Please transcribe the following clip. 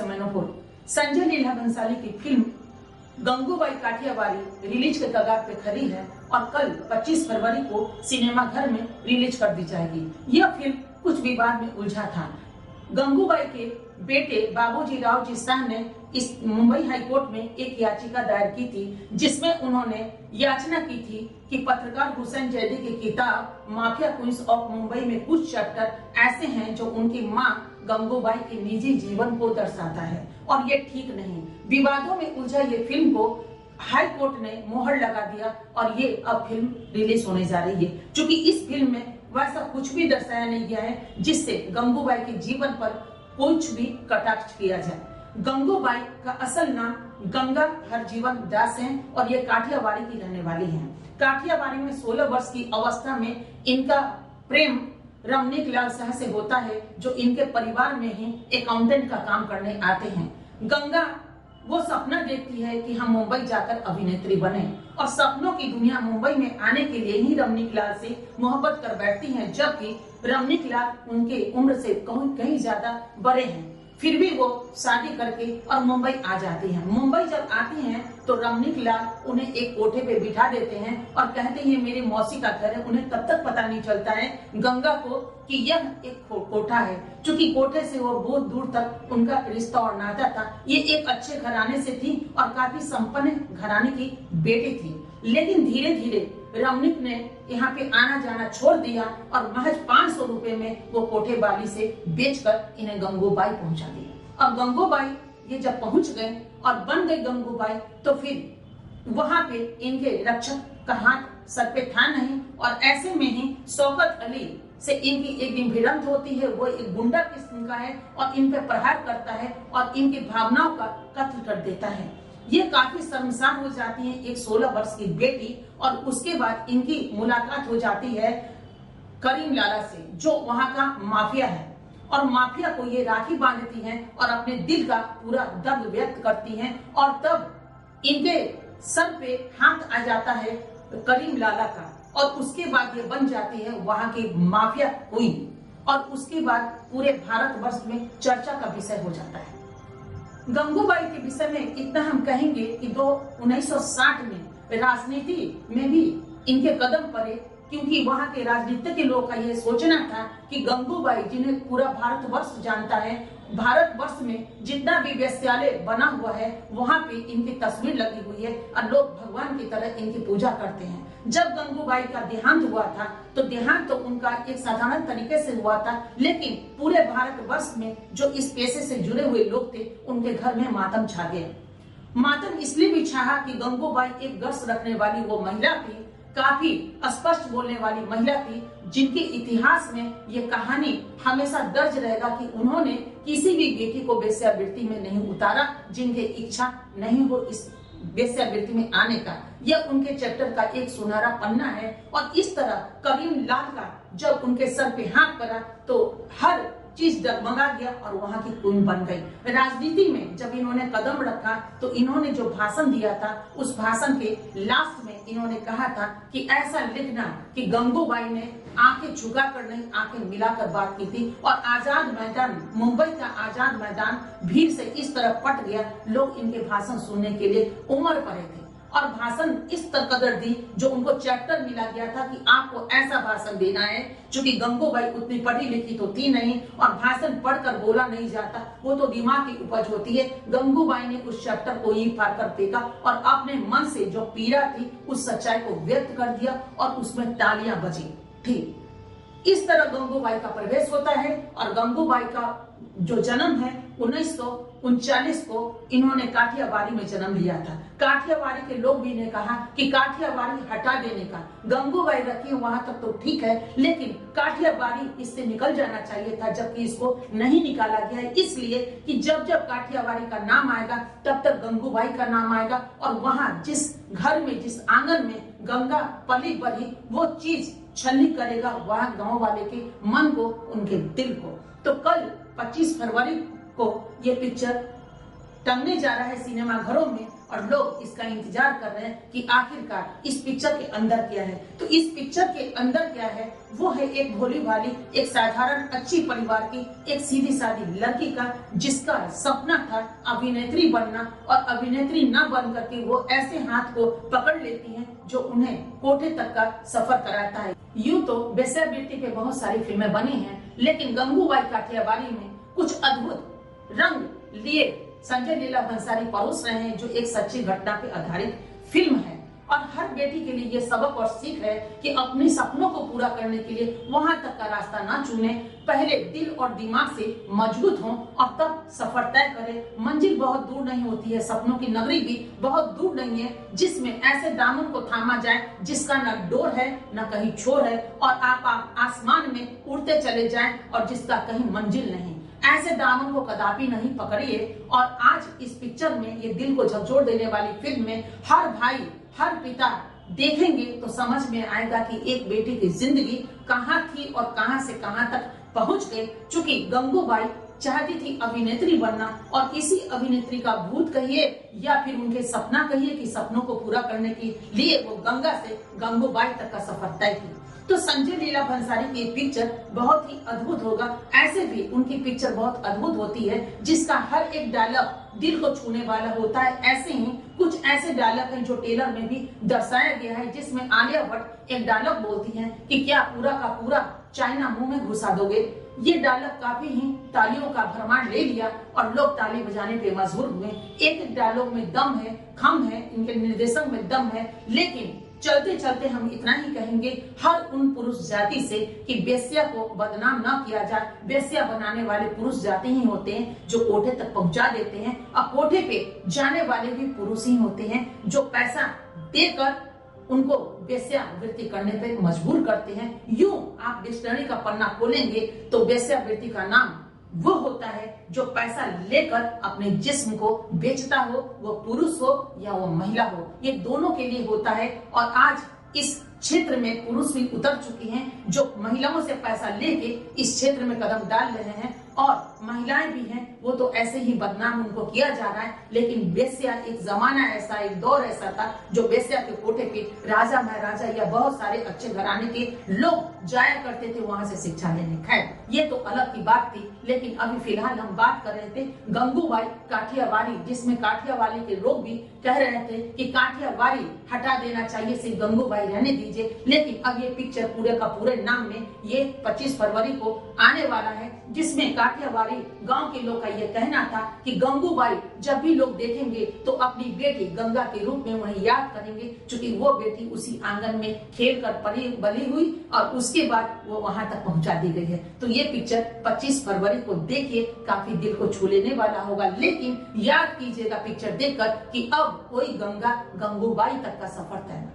समयनपुर। संजय लीला भंसाली की film Gangubai Kathiawadi release के कगार पे खड़ी है और कल 25 फरवरी को सिनेमाघर में रिलीज कर दी जाएगी। यह फिल्म कुछ विवाद में उलझा था। गंगूबाई के बेटे बाबूजी राव जी शाह ने इस मुंबई हाई कोर्ट में एक याचिका दायर की थी, जिसमें उन्होंने याचना की थी कि पत्रकार हुसैन जैदी की किताब माफिया क्वींस ऑफ मुंबई में कुछ चैप्टर ऐसे हैं जो उनकी मां गंगूबाई के निजी जीवन को दर्शाता है और ये ठीक नहीं। विवादों में उलझा ये फिल्म को हाई कोर्ट ने मोहर लगा दिया और ये अब फिल्म रिलीज होने जा रही है। क्योंकि इस फिल्म में वैसा कुछ भी दर्शाया नहीं गया है जिससे गंगूबाई के जीवन पर कुछ भी कटाक्ष किया जाए। गंगूबाई का असल नाम गंगा हरजीवन दास है और ये काठियावाड़ी की रहने वाली हैं। काठियावाड़ी में 16 वर्ष की अवस्था में इनका प्रेम रमनीक लाल शाह से होता है, जो इनके परिवार में ही अकाउंटेंट का काम करने आते हैं। गंगा वो सपना देखती है कि हम मुंबई जाकर अभिनेत्री बने और सपनों की दुनिया मुंबई में आने के लिए ही रमनीक लाल से मोहब्बत कर बैठती हैं, जबकि रमनीक लाल उनके उम्र से कहीं ज्यादा बड़े हैं। फिर भी वो शादी करके और मुंबई आ जाती हैं। मुंबई जब आती हैं तो रमनीक लाल उन्हें एक कोठे पे बिठा देते हैं और कहते हैं मेरी मौसी का घर है। उन्हें तब तक पता नहीं चलता है गंगा को कि यह एक कोठा है, क्योंकि कोठे से वो बहुत दूर तक उनका रिश्ता और नाता था। ये एक अच्छे घराने से थी और काफी संपन्न घराने की बेटी थी, लेकिन धीरे धीरे रमनीक ने यहाँ पे आना जाना छोड़ दिया और महज 500 रुपए में वो कोठे वाली से बेचकर इन्हें गंगूबाई पहुंचा दिया। अब गंगूबाई ये जब पहुंच गए और बन गई गंगूबाई, तो फिर वहां पे इनके रक्षक का हाथ सर पे था नहीं और ऐसे में ही शौकत अली से इनकी एक दिन भिड़ंत होती है। वो एक गुंडा किस्म का है और इन पे प्रहार करता है और इनकी भावनाओं का कत्ल कर देता है। ये काफी शर्मसार हो जाती है एक 16 वर्ष की बेटी और उसके बाद इनकी मुलाकात हो जाती है करीम लाला से, जो वहां का माफिया है और माफिया को ये राखी बांधती हैं और अपने दिल का पूरा दर्द व्यक्त करती हैं और तब इनके सर पे हाथ आ जाता है करीम लाला का और उसके बाद ये बन जाती है वहां की माफिया क्वीन और उसके बाद पूरे भारतवर्ष में चर्चा का विषय हो जाता है। गंगूबाई के विषय में इतना हम कहेंगे कि 1960 में राजनीति में भी इनके कदम पड़े, क्योंकि वहां के राजनीतिक के लोग का यह सोचना था कि गंगूबाई, जिन्हें पूरा भारतवर्ष जानता है, भारतवर्ष में जितना भी वेश्यालय बना हुआ है वहां पे इनकी तस्वीर लगी हुई है और लोग भगवान की तरह इनकी पूजा करते हैं। जब गंगूबाई का देहांत हुआ था तो देहांत तो उनका एक साधारण तरीके से हुआ था, लेकिन पूरे भारतवर्ष में जो इस पेशे से जुड़े हुए लोग थे उनके घर में मातम छा गया। मातम इसलिए भी छा कि गंगूबाई एक गर्स रखने वाली वो महिला थी, काफी स्पष्ट बोलने वाली महिला थी, जिनके इतिहास में ये कहानी हमेशा दर्ज रहेगा कि उन्होंने किसी भी बेटी को वेश्यावृत्ति में नहीं उतारा जिनके इच्छा नहीं हो इस वेश्यावृत्ति में आने का। यह उनके चैप्टर का एक सुनहरा पन्ना है और इस तरह करीम लाल का जब उनके सर पे हाथ पड़ा तो हर चीज डगमगा गया और वहां की क्वीन बन गई। राजनीति में जब इन्होंने कदम रखा तो इन्होंने जो भाषण दिया था उस भाषण के लास्ट में इन्होंने कहा था कि ऐसा लिखना कि गंगूबाई ने आंखें झुकाकर नहीं आंखें मिलाकर बात की थी और आजाद मैदान, मुंबई का आजाद मैदान भीड़ से इस तरह पट गया। लोग इनके भाषण सुनने के लिए उमड़ पड़े थे और भाषण इस कदर दी जो उनको चैप्टर मिला गया था कि आपको ऐसा भाषण देना है। क्योंकि गंगूबाई उतनी पढ़ी लिखी तो थी नहीं और भाषण पढ़कर बोला नहीं जाता, वो तो दिमाग की उपज होती है। गंगूबाई ने उस चैप्टर को ही फाड़ कर फेंका और अपने मन से जो पीड़ा थी उस सच्चाई को व्यक्त कर दिया और उसमें तालियां बजी थी। इस तरह गंगूबाई का प्रवेश होता है और गंगूबाई का जो जन्म है 1939 को इन्होंने काठियावाड़ी में जन्म लिया था। काठियावाड़ी के लोग भी ने कहा कि काठियावाड़ी हटा देने का, गंगूबाई रखी वहां तक तो ठीक है, लेकिन काठियावाड़ी इससे निकल जाना चाहिए था, जबकि इसको नहीं निकाला गया है। इसलिए कि जब जब काठियावाड़ी का नाम आएगा तब तक गंगूबाई का नाम आएगा और वहां जिस घर में जिस आंगन में गंगा पली बढ़ी वो चीज छलनी करेगा वहां गांव वाले के मन को, उनके दिल को। तो कल 25 फरवरी को ये पिक्चर टंगने जा रहा है सिनेमा घरों में और लोग इसका इंतजार कर रहे हैं कि आखिरकार इस पिक्चर के अंदर क्या है। तो इस पिक्चर के अंदर क्या है, वो है एक भोली भाली, एक साधारण अच्छी परिवार की एक सीधी सादी लड़की का, जिसका सपना था अभिनेत्री बनना, और अभिनेत्री न बन करके वो ऐसे हाथ को पकड़ लेती हैं जो उन्हें कोठे तक का सफर कराता है। यूं तो वेश्यावृत्ति पे बहुत सारी फिल्में बनी हैं, लेकिन गंगूबाई काठियावाड़ी में कुछ अद्भुत रंग लिए संजय लीला भंसाली परोस रहे हैं, जो एक सच्ची घटना पे आधारित फिल्म है। और हर बेटी के लिए ये सबक और सीख है कि अपने सपनों को पूरा करने के लिए वहां तक का रास्ता ना चुने, पहले दिल और दिमाग से मजबूत हों और तब सफर तय करें। मंजिल बहुत दूर नहीं होती है, सपनों की नगरी भी बहुत दूर नहीं है, जिसमें ऐसे दामन को थामा जाए जिसका न डोर है न कहीं छोर है, और आप आसमान में उड़ते चले जाएं और जिसका कहीं मंजिल नहीं। ऐसे दामन को कदापि नहीं पकड़िए। और आज इस पिक्चर में, ये दिल को झकझोर देने वाली फिल्म में, हर भाई हर पिता देखेंगे तो समझ में आएगा कि एक बेटी की जिंदगी कहाँ थी और कहाँ से कहाँ तक पहुंच गई। चूंकि गंगूबाई चाहती थी अभिनेत्री बनना, और इसी अभिनेत्री का भूत कहिए या फिर उनके सपना कहिए कि सपनों को पूरा करने के लिए वो गंगा से गंगूबाई तक का सफर तय की। तो संजय लीला भंसाली की पिक्चर बहुत ही अद्भुत होगा। ऐसे भी उनकी पिक्चर बहुत अद्भुत होती है, जिसका हर एक डायलॉग दिल को छूने वाला होता है। ऐसे ही कुछ ऐसे डायलॉग हैं जो ट्रेलर में भी दर्शाया गया है, जिसमें आलिया भट्ट एक डायलॉग बोलती हैं कि क्या पूरा का पूरा चाइना मुंह में घुसा दोगे। ये डायलॉग काफी ही तालियों का भरमार ले लिया और लोग ताली बजाने पे मजबूर हुए। एक डायलॉग में दम है, खम है, इनके निर्देशन में दम है। लेकिन चलते चलते हम इतना ही कहेंगे हर उन पुरुष जाति से कि बेश्या को बदनाम न किया जाए। बेश्या बनाने वाले पुरुष जाति ही होते हैं जो कोठे तक पहुंचा देते हैं, और कोठे पे जाने वाले भी पुरुष ही होते हैं जो पैसा देकर उनको वेश्यावृत्ति करने पे मजबूर करते हैं। यूं आप डिक्शनरी का पन्ना खोलेंगे तो वेश्यावृत्ति का नाम वो होता है जो पैसा लेकर अपने जिस्म को बेचता हो, वो पुरुष हो या वो महिला हो, ये दोनों के लिए होता है। और आज इस क्षेत्र में पुरुष भी उतर चुके हैं जो महिलाओं से पैसा लेके इस क्षेत्र में कदम डाल रहे हैं, और महिलाएं भी हैं, वो तो ऐसे ही बदनाम उनको किया जा रहा है। लेकिन बेश्या, एक जमाना ऐसा, एक दौर ऐसा था जो बेश्या के कोठे पे राजा महाराजा या बहुत सारे अच्छे घराने के लोग जाया करते थे वहां से शिक्षा लेने। खैर, ये तो अलग की बात थी, लेकिन अभी फिलहाल हम बात कर रहे थे गंगूबाई काठियावाड़ी, जिसमें काठियावाड़ी के लोग भी कह रहे थे कि काठियावाड़ी हटा देना चाहिए, सिर्फ गंगूबाई रहने दीजिए। लेकिन अब ये पिक्चर पूरे का पूरे नाम में ये 25 फरवरी को आने वाला है, जिसमें काठियावाड़ी गांव के लोग का ये कहना था कि गंगूबाई जब भी लोग देखेंगे तो अपनी बेटी गंगा के रूप में उन्हें याद करेंगे, क्योंकि वो बेटी उसी आंगन में खेल कर बली हुई और उसके बाद वो वहां तक पहुंचा दी गई है। तो ये पिक्चर 25 फरवरी को देखिए, काफी दिल को छू लेने वाला होगा। लेकिन याद कीजिएगा पिक्चर देखकर कि अब कोई गंगा गंगूबाई तक का सफर तय